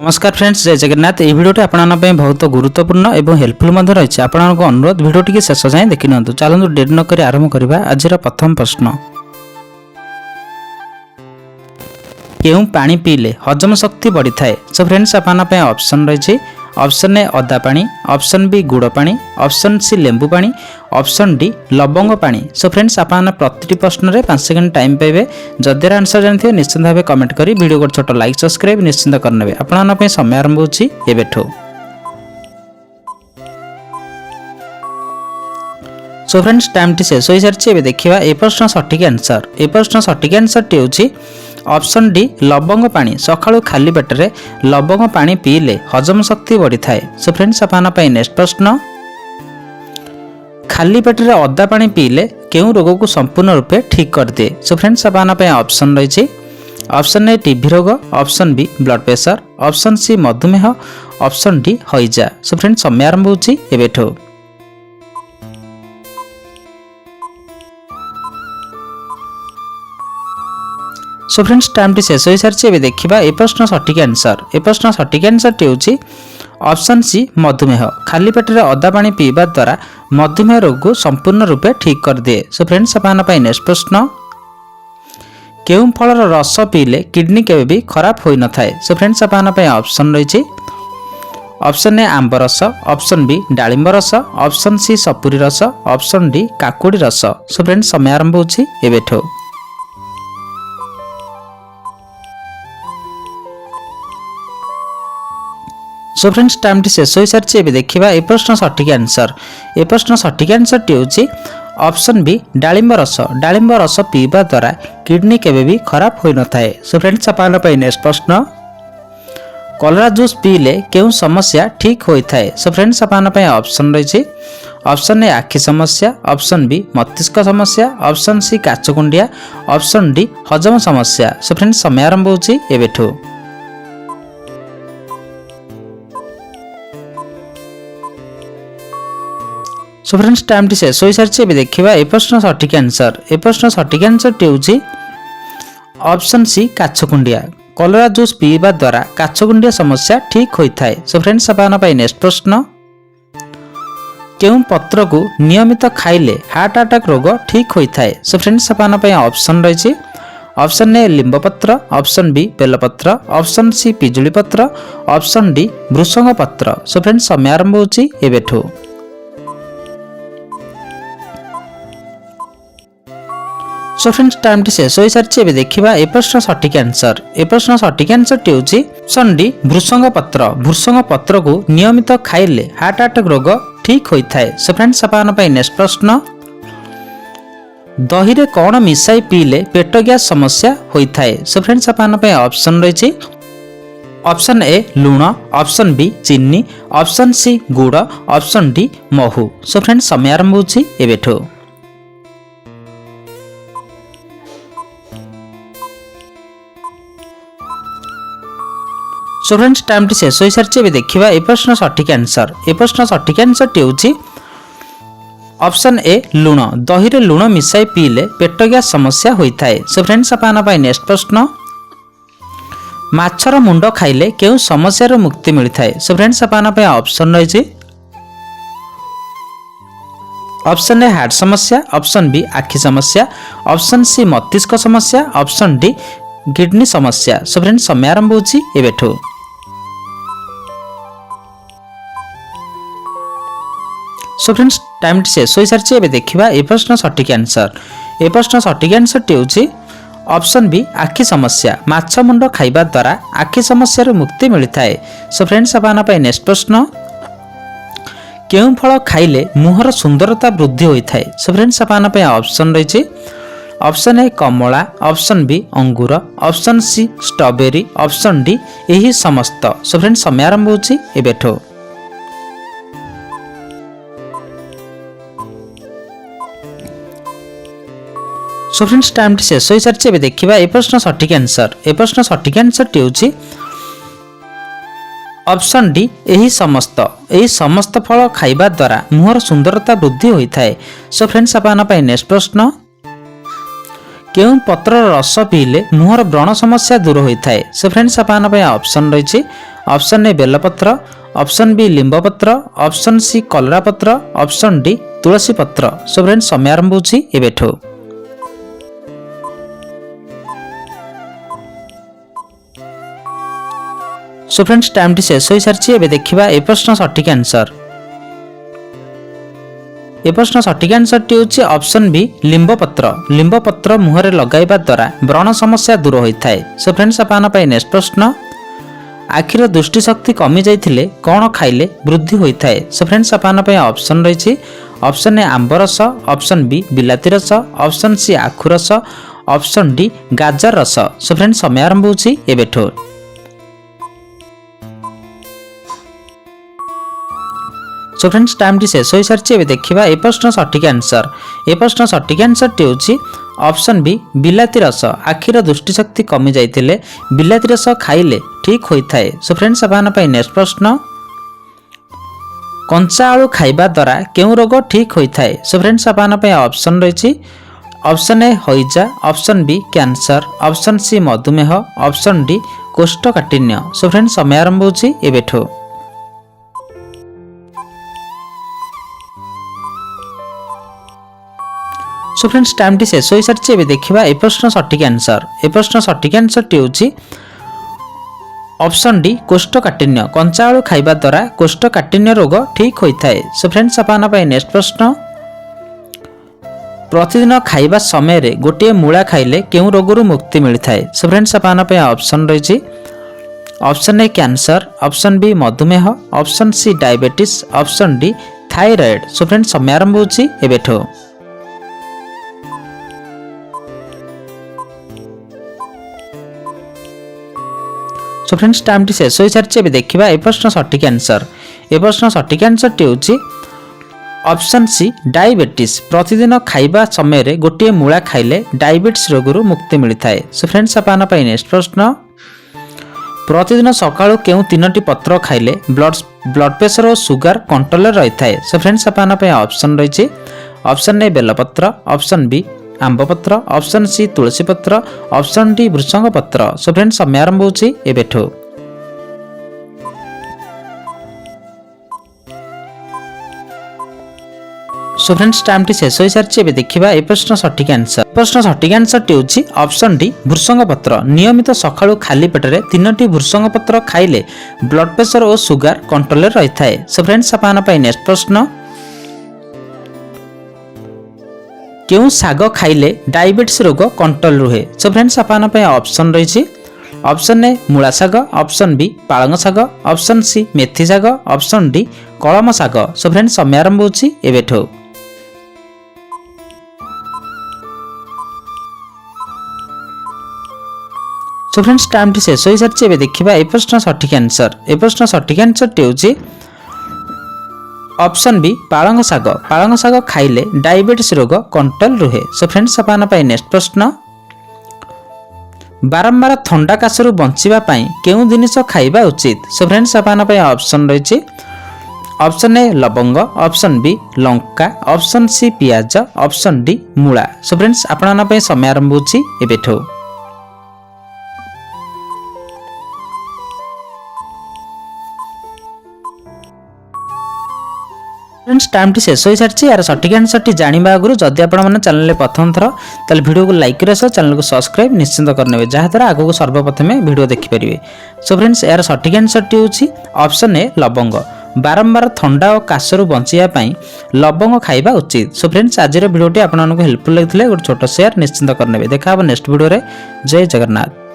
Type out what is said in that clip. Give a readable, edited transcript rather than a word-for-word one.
नमस्कार फ्रेंड्स, जय जगन्नाथ। ये भिडियो आपको बहुत गुरुत्वपूर्ण और हेल्पफुल रही। आपको अनुरोध भिडियो टी शेष जाए देखि नियंतु। चलतु डेरी नक आरंभ करवा। आज प्रथम प्रश्न, केउं पानी पीले हजम शक्ति बढ़ी थाए? सो फ्रेंड्स, आपको ऑप्शन रही। ऑप्शन ए अदा पानी, ऑप्शन बी गुड़ पानी, ऑप्शन सी लेंबू पानी, ऑप्शन डी लवंग पानी। सो फ्रेंड्स, आप प्रति प्रश्न में 5 सेकंड टाइम पाइबे। जदि आंसर जानते निश्चित भाव कमेंट करी वीडियो को छोट लाइक सब्सक्राइब निश्चित करने। आपन समय आरंभ होची एबेठो। सो फ्रेंड्स, टाइम टी शेष हो सारी। देखा ए प्रश्न सठिक आंसर। ए प्रश्न सठिक आंसर टी होची ऑप्शन डी लवंग पानी। सकाळु खाली पेटरे लवंग पानी पीले हजम शक्ति बढ़ी थाए। सो फ्रेंड्स, आपन नेक्स्ट प्रश्न, खाली पेटरे अदा पानी पीले केउं रोग को संपूर्ण रूपे ठीक कर दिए? सो फ्रेंड्स, आपन ऑप्शन रही। ऑप्शन ए टीबी रोग, option B blood pressure, option C मधुमेह, ऑप्शन डी हईजा। सो फ्रेंड्स, समय आरंभ होची एबेठो। सो फ्रेंड्स, टाइम टी शेष हो सारी। देखा ए प्रश्न सठिक आंसर। ए प्रश्न सठिक आंसर टी होची ऑप्शन सी मधुमेह। खाली पेटरे अदा पानी पीवा द्वारा मधुमेह रोग को संपूर्ण रूपे ठीक कर दिए। सो फ्रेंड्स, आपन नेक्स्ट प्रश्न, केउं फलर रस पीले किडनी केबे भी खराब होई न थाए? सो फ्रेंड्स, आपन ऑप्शन रही। ऑप्शन ए आंब रस, ऑप्शन बी डालिंब रस, ऑप्शन सी सपुरी रस, ऑप्शन डी काकुड़ी रस। सो फ्रेंड्स, समय आरंभ होची एबेठो। सो फ्रेंड्स, टाइम टी शेष हो सारी। देखा ए प्रश्न सठिक आंसर। ए प्रश्न सठिक आंसर टी होची ऑप्शन बी डालिंब रस। डालिंब रस पीवा द्वारा किडनी केबे भी खराब होई न थाए। सो फ्रेंड्स, आपन नेक्स्ट प्रश्न, कलरा जूस पीले केउं समस्या ठीक होई थाए? सो फ्रेंड्स, आपन ऑप्शन रही। ऑप्शन ए आखि समस्या, ऑप्शन बी मस्तिष्क समस्या, ऑप्शन सी काचकुंडिया, ऑप्शन डी हजम समस्या। सो फ्रेंड्स, समय आरंभ होची एबेठो। सो फ्रेंड्स, टाइम टी शेष हो सारी। देखा ए प्रश्न सठिक आंसर। ए प्रश्न सठिक आंसर टी होची ऑप्शन सी काचकुंडिया। कलरा जूस पीवा द्वारा काचकुंडिया समस्या ठीक होई थाए। सो फ्रेंड्स, आपन नेक्स्ट प्रश्न, केउं पत्र को नियमित खाइले हार्ट अटैक रोग ठीक होई थाए? सो फ्रेंड्स, आपन ऑप्शन रही। ऑप्शन ए लिंब पत्र, ऑप्शन बी बेलपत्र, ऑप्शन सी पिजुली पत्र, ऑप्शन डी भृषंग पत्र। सो फ्रेंड्स, समय आरंभ होची एबेठो। सो फ्रेंड्स, टाइम टी शेष हो सारी। देखा ए प्रश्न सठिक आंसर। ए प्रश्न सठिक आंसर टी होची ऑप्शन डी भृषंग पत्र। भृषंग पत्र को नियमित खाइले हार्ट अटैक रोग ठीक होई थाए। सो फ्रेंड्स, आपन नेक्स्ट प्रश्न, दही रे कौन मिसाई पीले पेट गैस समस्या होई थाए? सो फ्रेंड्स, आपन ऑप्शन रही। ऑप्शन ए लूण, ऑप्शन बी चीनी, ऑप्शन सी गुड़, ऑप्शन डी महू। सो फ्रेंड्स, समय आरंभ होची एबेठो। सो फ्रेंड्स, टाइम टी शेष हो सारी। देखा ए प्रश्न सठिक आंसर। ए प्रश्न सठिक आंसर टी होची ऑप्शन ए लूण। दही रे लूण मिसाई पीले पेट गैस समस्या होई थाए। सो फ्रेंड्स, आपन नेक्स्ट प्रश्न, माछर मुंड खाइले केउं समस्या रो मुक्ति मिली थाए? सो फ्रेंड्स, आपन ऑप्शन रही। ऑप्शन ए हार्ट समस्या, ऑप्शन बी आखि समस्या, ऑप्शन सी मस्तिष्क समस्या, ऑप्शन डी किडनी समस्या। सो फ्रेंड्स, समय आरंभ होची एबेठो। सो फ्रेंड्स, टाइम टी शेष हो सारी। देखा ए प्रश्न सठिक आंसर। ए प्रश्न सठिक आंसर टी होची ऑप्शन बी आखि समस्या। माछ मुंड खाइबा द्वारा आखि समस्या रो मुक्ति मिली थाए। सो फ्रेंड्स, आपन नेक्स्ट प्रश्न, केउं फल खाइले मुहर सुंदरता वृद्धि होई थाए? सो फ्रेंड्स, आपन ऑप्शन रही। ऑप्शन ए कमला, ऑप्शन बी अंगूर, option C strawberry, option D यही समस्त। सो फ्रेंड्स, समय आरंभ होची एबेठो। सो फ्रेंड्स, टाइम टी शेष हो सारी। देखा ए प्रश्न सठिक आंसर। ए प्रश्न सठिक आंसर टी होची ऑप्शन डी यही समस्त। यही समस्त फल खाइबा द्वारा मुहर सुंदरता वृद्धि होई थाए। सो फ्रेंड्स, आपन नेक्स्ट प्रश्न, କେଉଁ ପତ୍ରର ରସ ପିଇଲେ ମୁହଁର ବ୍ରଣ ସମସ୍ୟା ଦୂର ହୋଇଥାଏ। ସୋ ଫ୍ରେଣ୍ଡସ୍ ଆପଣଙ୍କ ପାଇଁ ଅପସନ୍ ରହିଛି। ଅପସନ୍ ଏ ବେଲପତ୍ର, ଅପସନ୍ ବି ଲିମ୍ବପତ୍ର, ଅପସନ୍ ସି କଲରା ପତ୍ର, ଅପସନ୍ ଡି ତୁଳସୀ ପତ୍ର। ସୋ ଫ୍ରେଣ୍ଡସ୍ ସମୟ ଆରମ୍ଭ ହେଉଛି ଏବେଠୁ। सो फ्रेंड्स टाइम टी शेष हो सारी। एबे देखिबा ए प्रश्न सठिक आंसर। ए प्रश्न सठिक आंसर टी होची ऑप्शन बी लिंबपत्र। लिंबपत्र मुहरे लगाइबा द्वारा व्रण समस्या दूर होइथाय। सो फ्रेंड्स आपन पय नेक्स्ट प्रश्न, आखिर दृष्टि शक्ति कमी जाइथिले कोन खाइले वृद्धि होइथाय। सो फ्रेंड्स आपन पय ऑप्शन रहिछि। ऑप्शन ए आंब रस, ऑप्शन बी बिलाती रस, ऑप्शन सी आखु रस, ऑप्शन डी गाजर रस। सो फ्रेंड्स समय आरंभ होछि एबेठो। सो फ्रेंड्स टाइम टी शेष हो सारी। एबे देखिबा ए प्रश्न सठिक आंसर। ए प्रश्न सठिक आंसर टी होछि ऑप्शन बी बिलाती रस। आखिर दृष्टिशक्ति कमी जाइथिले बिलाती रस खाइले ठीक होइथाय। सो फ्रेंड्स आपन पय नेक्स्ट प्रश्न, कंचा आलू खाइबा द्वारा केउ रोग ठीक होइथाय। सो फ्रेंड्स आपन पय ऑप्शन रहिछि। ऑप्शन ए हइजा, option B cancer, option C मधुमेह, ऑप्शन डी कोष्ठकाठिन्य। सो फ्रेंड्स समय आरंभ होछि एबेठो। सो फ्रेंड्स टाइम टी शेष हो सारी। एबे देखिबा ए प्रश्न सठिक आंसर। ए प्रश्न सठिक आंसर टी होछि ऑप्शन डी कोष्ठकाठिन्य। कंचा आलू खाइबा द्वारा कोष्ठकाठिन्य रोग ठीक होइथाय। सो फ्रेंड्स आपन पय नेक्स्ट प्रश्न, प्रतिदिन खाइबा समय रे गोटे मूला खाइले केउ रोगरु मुक्ति मिलिथाय। सो फ्रेंड्स आपन पय ऑप्शन रहिछि। Option A cancer, option B मधुमेह, option C diabetes, option D thyroid. So friends समय आरंभ होछि एबेठो। सो फ्रेंड्स टाइम टी शेष हो सारी। एबे देखिबा ए प्रश्न सठिक आंसर। ए प्रश्न सठिक आंसर टी होछि ऑप्शन सी डायबिटीज। प्रतिदिन खाइबा समय रे गोटे मूला खाइले डायबिटीज रोगरु मुक्ति मिलिथाय। सो फ्रेंड्स आपन पय नेक्स्ट प्रश्न, प्रतिदिन सकाळु केउ तीनोटी पत्र खाइले ब्लड प्रेशर और सुगर कंट्रोल रहिथाय। सो फ्रेंड्स आपन पय ऑप्शन रहिछि। ऑप्शन ए बेलपत्र, ऑप्शन बी आंबपत्र, ऑप्शन सी तुलसी पत्र, ऑप्शन डी भृषंग पत्र। सो फ्रेंड्स समय आरंभ होछि एबेठो। सो फ्रेंड्स टाइम टी शेष हो सारी। एबे देखिबा ए प्रश्न सठिक आंसर। प्रश्न सठिक आंसर टी होछि ऑप्शन डी भृषंग पत्र। नियमित सकाळु खाली पेटरे तीनोटी भृषंग पत्र खाइले ब्लड प्रेशर और सुगर कंट्रोल रहिथाय। सो फ्रेंड्स आपन पय नेक्स्ट प्रश्न, केउ साग खाइले डायबिटीज रोग कंट्रोल रुहे। सो फ्रेंड्स आपन पय ऑप्शन रहिछि। ऑप्शन ए मूला साग, ऑप्शन बी पालंग साग, ऑप्शन सी मेथी साग, ऑप्शन डी कलम साग। सो फ्रेंड्स समय आरंभ होछि एबेठो। सो फ्रेंड्स टाइम टी शेष हो सारी। एबे देखिबा ए प्रश्न सठिक आंसर। ए प्रश्न सठिक आंसर टी होछि ऑप्शन बी पालंग साग। पालंग साग खाइले डायबिटीज रोग कंट्रोल रुहे। सो फ्रेंड्स आपन पय नेक्स्ट प्रश्न, बारंबार थंडा काशरु बंचिबा पई केउ जिनिस खाइबा उचित। सो फ्रेंड्स आपन पय ऑप्शन रहिछि। ऑप्शन ए लवंग, ऑप्शन बी लंका, ऑप्शन सी पियाज, ऑप्शन डी मूला। सो फ्रेंड्स आपन पय समय आरंभ होछि एबेठो। फ्रेंड्स टाइम टी शेष हो सारी। यार सठिक आंसर टी जानिबा आगु जदि आपण माने चैनल प्रथम थर ताले वीडियो को लाइक कर चैनल को सब्सक्राइब निश्चित करने जहाँ द्वारा आगो सर्वप्रथमे वीडियो देखि परिबे। सो फ्रेंड्स यार सठिक आंसर टी होछि ऑप्शन ए लवंग। बारंबार थंडा और काशरु बंचिया पई लवंग खाइबा उचित। सो फ्रेंड्स आज वीडियोटी आपण हेल्पफुल लगिथिले गोटे छोट शेयर निश्चित करने। देखा नेक्स्ट वीडियो रे। जय जगन्नाथ।